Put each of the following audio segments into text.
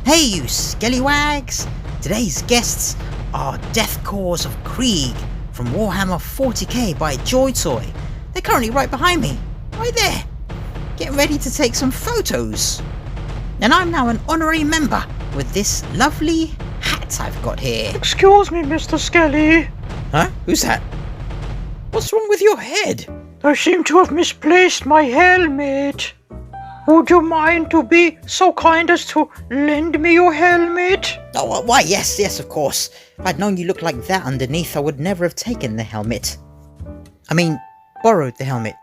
Hey you scallywags! Today's guests are Death Korps of Krieg from Warhammer 40k by Joytoy. They're currently right behind me, right there, getting ready to take some photos. And I'm now an honorary member with this lovely hat I've got here. Excuse me, Mr. Skelly. Huh? Who's that? What's wrong with your head? I seem to have misplaced my helmet. Would you mind to be so kind as to lend me your helmet? Oh, why, yes, of course. If I'd known you looked like that underneath, I would never have taken the helmet. I mean, borrowed the helmet.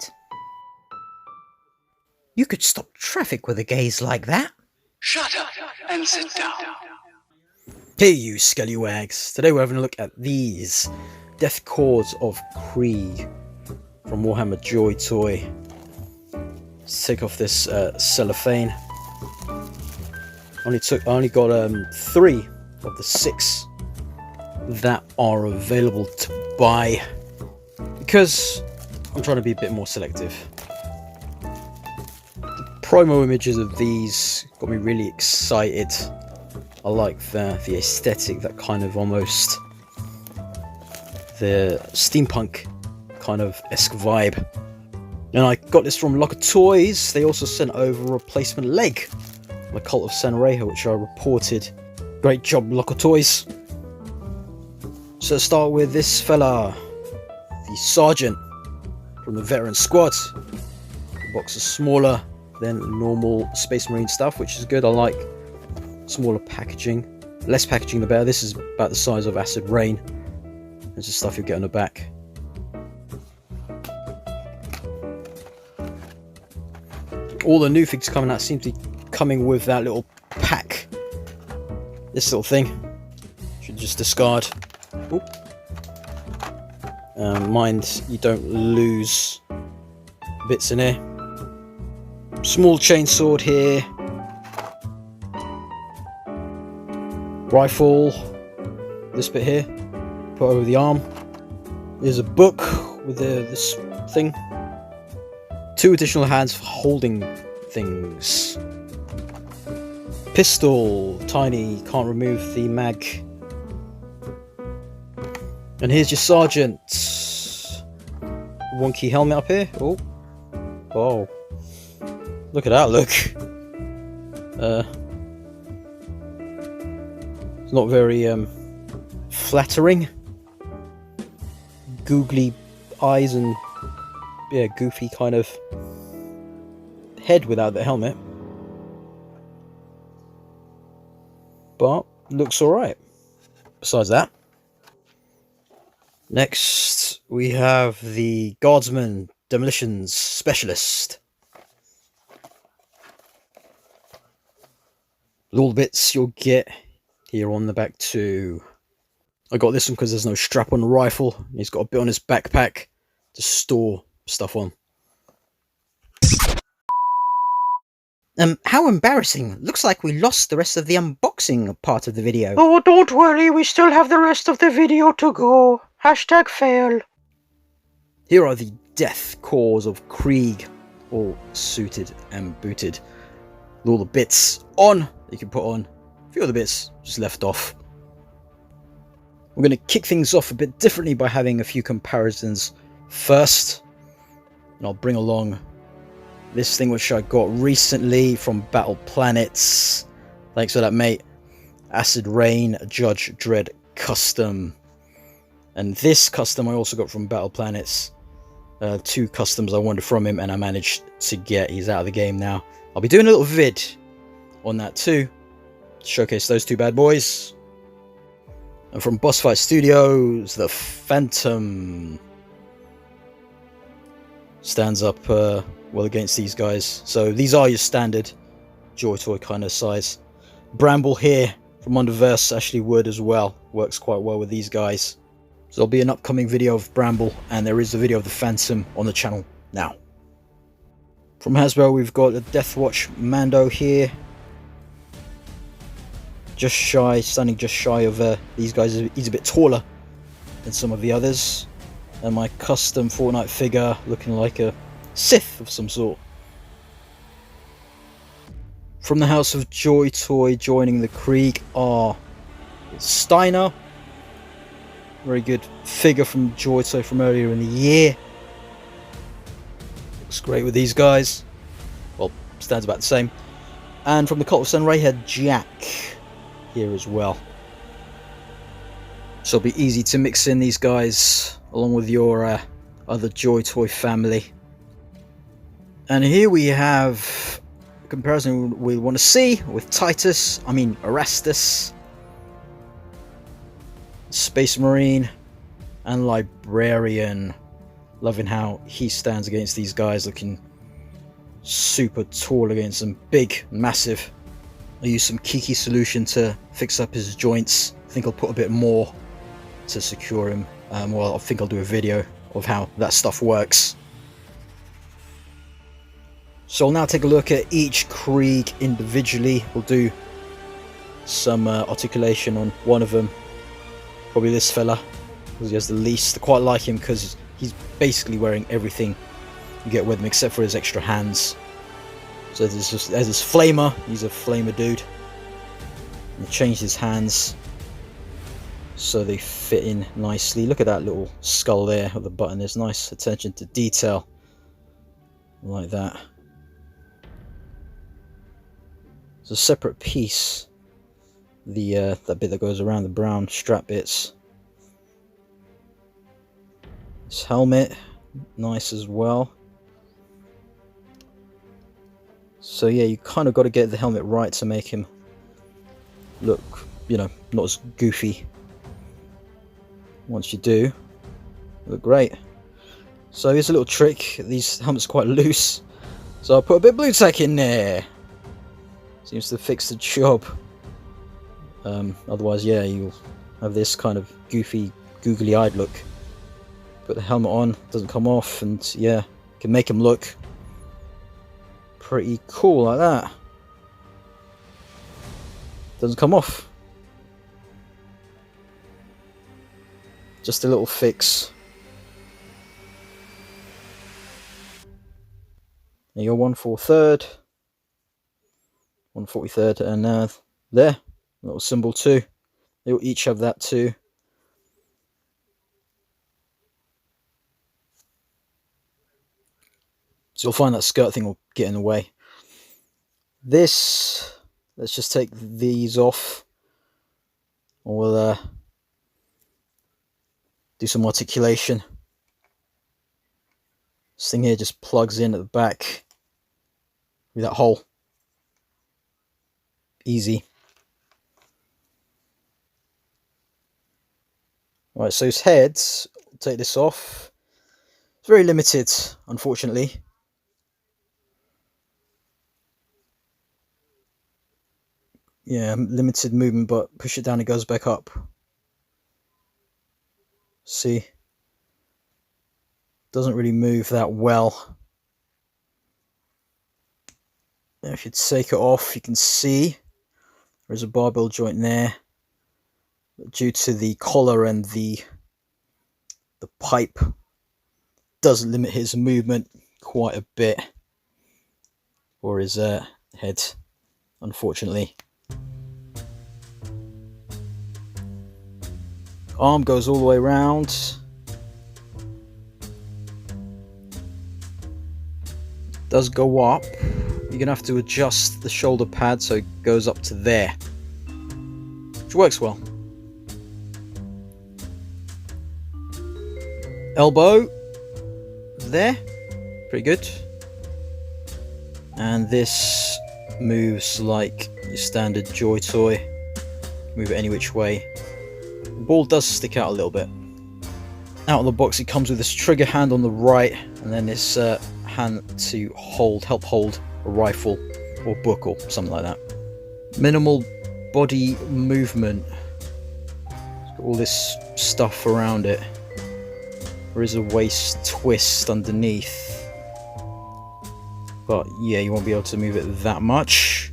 You could stop traffic with a gaze like that. Shut up and sit down. Hey you scallywags, today we're having a look at these Death Korps of Krieg from Warhammer Joytoy. Let's take off this cellophane. I only got 3 of the 6 that are available to buy because I'm trying to be a bit more selective. The promo images of these got me really excited. I like the aesthetic, that kind of almost the steampunk kind of esque vibe. And I got this from Locker Toys. They also sent over a replacement leg, the Cult of Sanreja, which I reported. Great job, Locker Toys. So let's start with this fella, the Sergeant from the Veteran Squad. The box is smaller than normal Space Marine stuff, which is good. I like smaller packaging. Less packaging the better. This is about the size of Acid Rain. There's the stuff you get on the back. All the new things coming out seem to be coming with that little pack. This little thing. Should just discard. Mind you don't lose bits in here. Small chainsword here. Rifle. This bit here. Put over the arm. There's a book with this thing. 2 additional hands for holding things. Pistol, tiny, can't remove the mag. And here's your sergeant. Wonky helmet up here. Oh, look at that look. It's not very flattering. Googly eyes and goofy kind of head without the helmet, but looks alright. Besides that, next we have the Guardsman Demolitions Specialist. With all the bits you'll get here on the back too. I got this one because there's no strap on the rifle. He's got a bit on his backpack to store stuff on. How embarrassing. Looks like we lost the rest of the unboxing part of the video. Oh, don't worry, we still have the rest of the video to go. #fail. Here are the Death Korps of Krieg, all suited and booted. With all the bits on you can put on. A few other bits just left off. We're going to kick things off a bit differently by having a few comparisons first. And I'll bring along this thing which I got recently from Battle Planets. Thanks for that, mate. Acid Rain Judge Dredd Custom. And this custom I also got from Battle Planets. 2 customs I wanted from him and I managed to get. He's out of the game now. I'll be doing a little vid on that too. Showcase those 2 bad boys. And from Boss Fight Studios, the Phantom stands up well against these guys. So these are your standard Joytoy kind of size. Bramble here from Underverse actually would as well. Works quite well with these guys. So there'll be an upcoming video of Bramble, and there is a video of the Phantom on the channel now. From Hasbro we've got a Death Watch Mando here. Standing just shy of these guys. He's a bit taller than some of the others. And my custom Fortnite figure looking like a Sith of some sort. From the House of Joytoy, joining the Krieg are Steiner. Very good figure from Joytoy from earlier in the year. Looks great with these guys. Well, stands about the same. And from the Cult of Sunray had Jack here as well. So it'll be easy to mix in these guys along with your other Joytoy family. And here we have a comparison we want to see with Erastus, Space Marine, and Librarian. Loving how he stands against these guys, looking super tall against them, big, massive. I used some Kiki solution to fix up his joints. I think I'll put a bit more to secure him. Well, I think I'll do a video of how that stuff works. So I'll now take a look at each Krieg individually. We'll do some articulation on one of them. Probably this fella, because he has the least. I quite like him because he's basically wearing everything you get with him except for his extra hands. So there's this flamer. He's a flamer dude. And changed his hands so they fit in nicely. Look at that little skull there with the button. There's nice attention to detail like that. It's a separate piece. The that bit that goes around the brown strap bits. This helmet, nice as well. So yeah, you kind of got to get the helmet right to make him look, you know, not as goofy. Once you do, look great. So here's a little trick. These helmets are quite loose, so I'll put a bit of blue tack in there. Seems to fix the job. Otherwise, yeah, you'll have this kind of goofy, googly-eyed look. Put the helmet on, doesn't come off, and yeah, can make him look pretty cool like that. Doesn't come off. Just a little fix. There you go, 1/4, 1/43, and there, little symbol too. They'll each have that too. So you'll find that skirt thing will get in the way. This, let's just take these off. We'll do some articulation. This thing here just plugs in at the back with that hole. Easy. Right, so his head, take this off. It's very limited, unfortunately. Yeah, limited movement, but push it down, it goes back up. See? Doesn't really move that well. Now if you take it off, you can see there's a barbell joint there. But due to the collar and the pipe, does limit his movement quite a bit. Or his head, unfortunately. Arm goes all the way around. Does go up. You're gonna have to adjust the shoulder pad so it goes up to there, which works well. Elbow there, pretty good. And this moves like your standard Joytoy. Move it any which way. The ball does stick out a little bit. Out of the box, it comes with this trigger hand on the right, and then this hand to help hold a rifle or book or something like that. Minimal body movement. It's got all this stuff around it. There is a waist twist underneath, but yeah, you won't be able to move it that much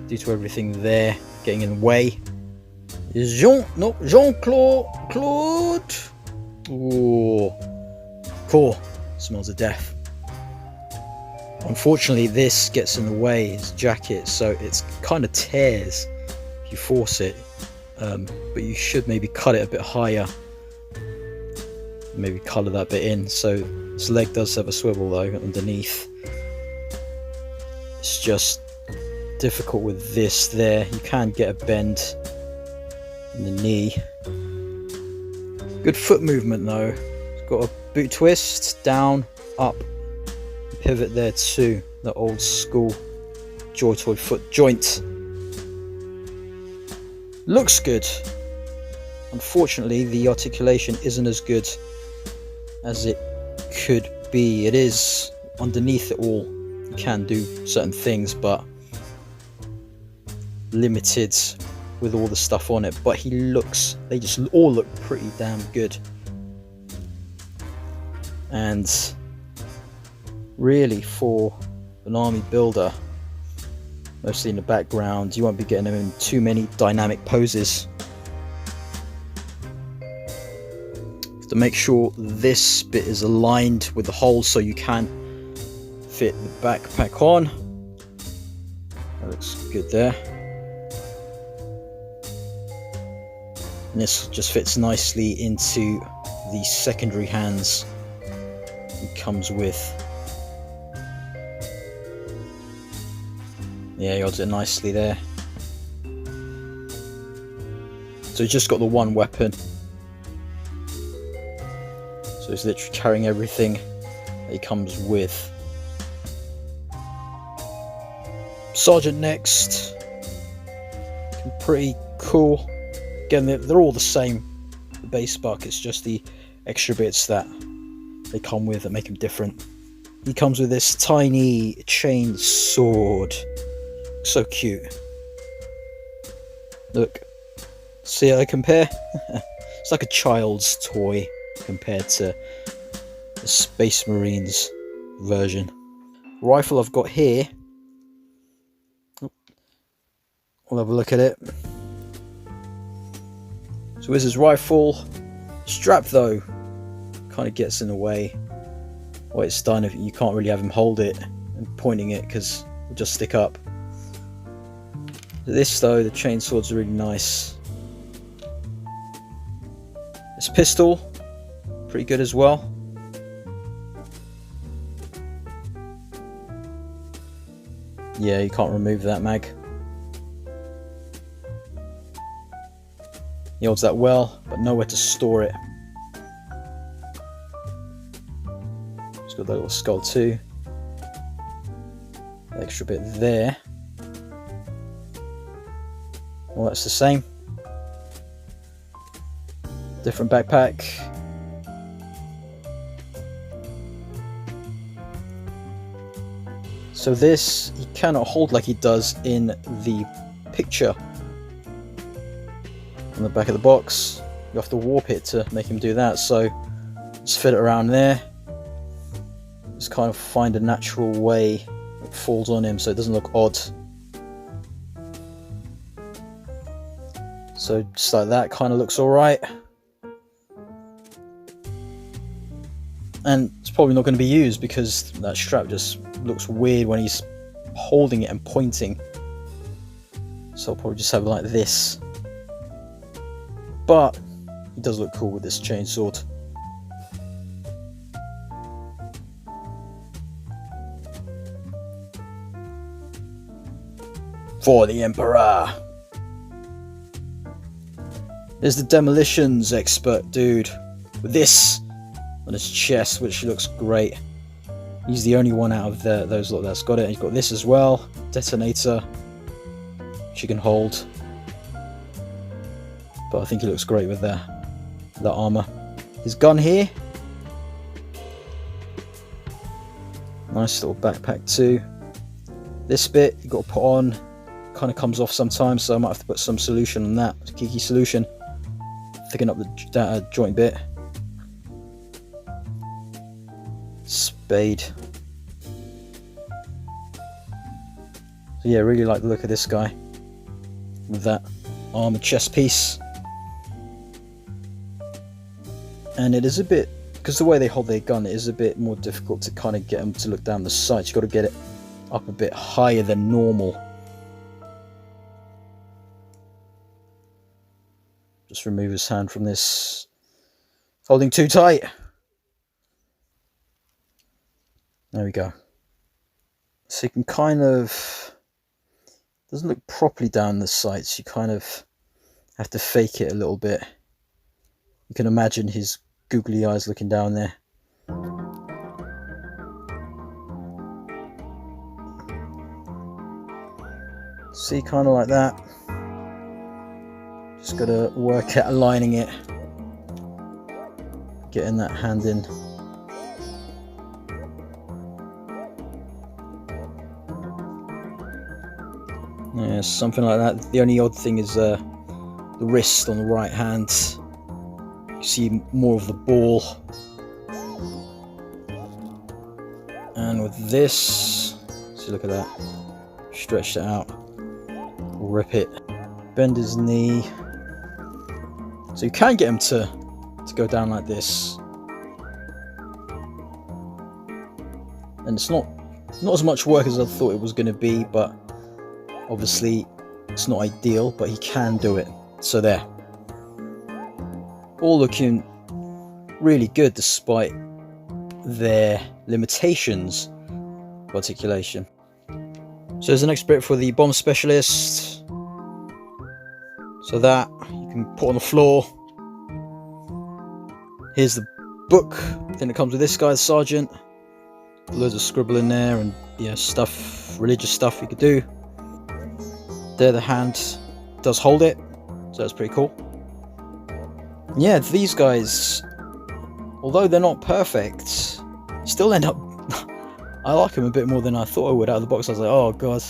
due to everything there getting in the way. Jean-Claude. Ooh, cool. Smells of death. Unfortunately, this gets in the way, his jacket, so it's kind of tears if you force it. But you should maybe cut it a bit higher. Maybe colour that bit in. So his leg does have a swivel though underneath. It's just difficult with this there. You can get a bend in the knee. Good foot movement though. It's got a boot twist, down, up, pivot there too. The old school Joytoy foot joint. Looks good. Unfortunately, the articulation isn't as good as it could be. It is underneath it all. You can do certain things, but limited with all the stuff on it. But they just all look pretty damn good. And really, for an army builder, mostly in the background, you won't be getting them in too many dynamic poses. To make sure this bit is aligned with the hole so you can fit the backpack on. That looks good there. And this just fits nicely into the secondary hands it comes with. Yeah, he holds it nicely there. So he's just got the one weapon. So he's literally carrying everything that he comes with. Sergeant next. Pretty cool. Again, they're all the same. The base buck, it's just the extra bits that they come with that make him different. He comes with this tiny chain sword. So cute. Look. See how I compare? It's like a child's toy compared to the Space Marines version. Rifle I've got here. We'll have a look at it. So here's his rifle. Strap though kind of gets in the way. What it's done, if you can't really have him hold it and pointing it because it'll just stick up. This though, the chainsword's really nice. This pistol, pretty good as well. Yeah, you can't remove that mag. He holds that well, but nowhere to store it. It's got that little skull too. The extra bit there. Well, that's the same. Different backpack. So this, he cannot hold like he does in the picture. On the back of the box, you have to warp it to make him do that, so just fit it around there. Just kind of find a natural way it falls on him so it doesn't look odd. So just like that, kind of looks alright. And it's probably not going to be used because that strap just looks weird when he's holding it and pointing. So I'll probably just have it like this. But he does look cool with this chainsword. For the Emperor. There's the demolitions expert dude with this on his chest, which looks great. He's the only one out of those lot that's got it. He's got this as well, detonator, which you can hold. But I think he looks great with that armor. His gun here, nice little backpack too. This bit you got to put on, kind of comes off sometimes, so I might have to put some solution on that. Kiki solution, thicken up the joint bit. Spade. So yeah, really like the look of this guy with that armored chest piece. And it is a bit because the way they hold their gun, it is a bit more difficult to kind of get them to look down the sights. You've got to get it up a bit higher than normal. Just remove his hand from this. Holding too tight. There we go. So you can kind of... doesn't look properly down the sights. You kind of have to fake it a little bit. You can imagine his googly eyes looking down there. See, kind of like that. Just gotta work at aligning it. Getting that hand in. Yeah, something like that. The only odd thing is the wrist on the right hand. You see more of the ball. And with this, see, look at that. Stretch it out. Rip it. Bend his knee. So you can get him to go down like this. And it's not as much work as I thought it was going to be, but obviously it's not ideal, but he can do it. So there. All looking really good despite their limitations of articulation. So there's the next bit for the bomb specialist. So that you can put on the floor. Here's the book. I think it comes with this guy, the sergeant. Loads of scribble in there and yeah, stuff, religious stuff you could do. There, the hand does hold it, so that's pretty cool. Yeah, these guys, although they're not perfect, still end up. I like them a bit more than I thought I would out of the box. I was like, oh god,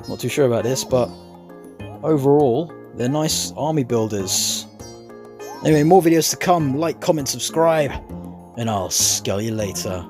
not too sure about this, but overall, they're nice army builders. Anyway, more videos to come. Like, comment, subscribe, and I'll scale you later.